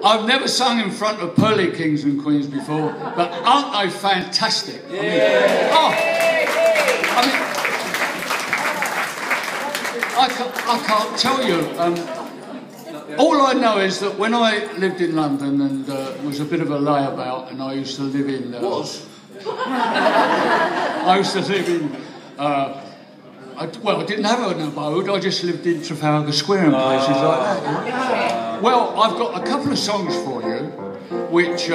I've never sung in front of Pearly kings and queens before, but aren't they fantastic? Yeah. I can't tell you. All I know is that when I lived in London and was a bit of a layabout, and I used to live in... I used to live in... I didn't have an abode, I just lived in Trafalgar Square and places like that. Well, I've got a couple of songs for you, which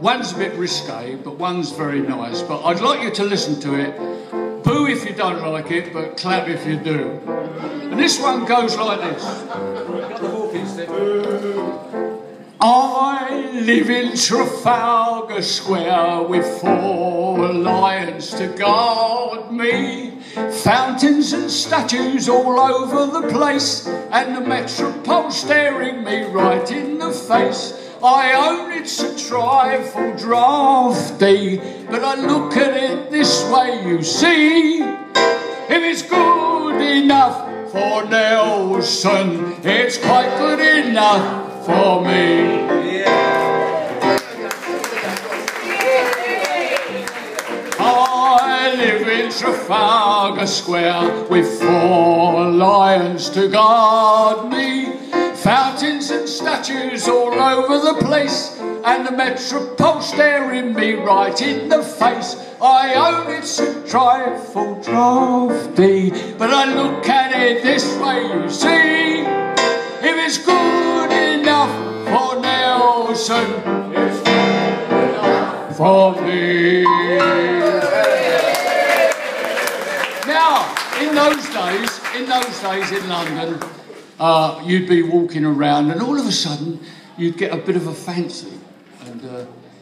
one's a bit risque, but one's very nice. But I'd like you to listen to it. Boo if you don't like it, but clap if you do. And this one goes like this. I live in Trafalgar Square with 4 lions to guard me. Fountains and statues all over the place, and the metropole staring me right in the face. I own it's a trifle drafty, but I look at it this way, you see. If it's good enough for Nelson, it's quite good enough for me. I live in Trafalgar Square with 4 lions to guard me. Fountains and statues all over the place, and the metropole staring me right in the face. I own it's a trifle drafty, but I look at it this way, you see. If it's good enough for Nelson, it's good enough for me. Now, in those days in London, you'd be walking around and all of a sudden you'd get a bit of a fancy, and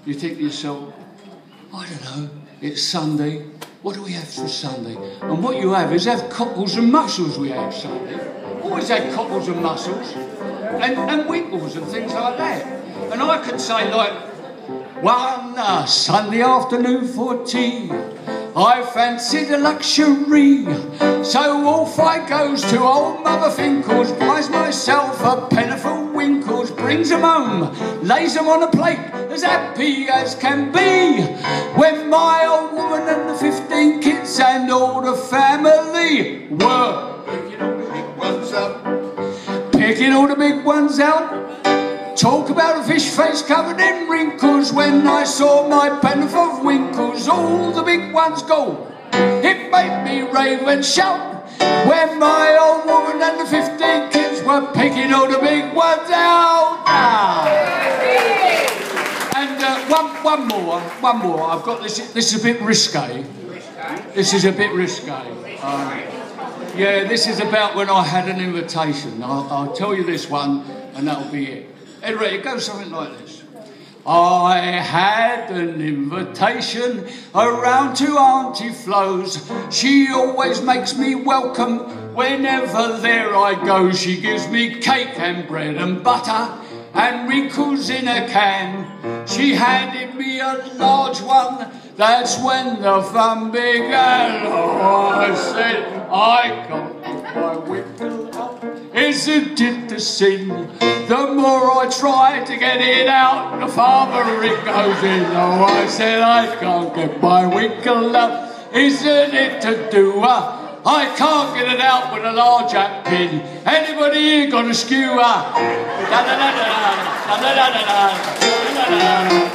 you think to yourself, I don't know, it's Sunday, what do we have for Sunday? And what you have is cockles and mussels we have Sunday. Always had cockles and mussels and winkles and things like that. And I could say like, one Sunday afternoon for tea, I fancied a luxury, so off I goes to old Mother Finkel's, buys myself a pennyful of winkles, brings them home, lays them on a plate, as happy as can be. When my old woman and the 15 kids and all the family were picking all the big ones out, talk about a fish face covered in wrinkles. When I saw my pennyful of winkles, all the big ones go, it made me rave and shout. When my old woman and the 15 kids were picking all the big ones out. And one more. I've got this. This is a bit risque. This is a bit risque. Yeah, this is about when I had an invitation. I'll tell you this one, and that'll be it. Anyway, it goes something like this. I had an invitation around to Auntie Flo's. She always makes me welcome whenever there I go. She gives me cake and bread and butter and wrinkles in a can. She handed me a large one. That's when the fun began. Oh, I said, I can't get my Winkle up. Isn't it the sin? The more I try to get it out, the farther it goes in. Oh, I said, I can't get my Winkle up. Isn't it to do? I can't get it out with a large hat pin. Anybody here got a skewer? Da, da, da, da, da, da, da, da, da, da, da.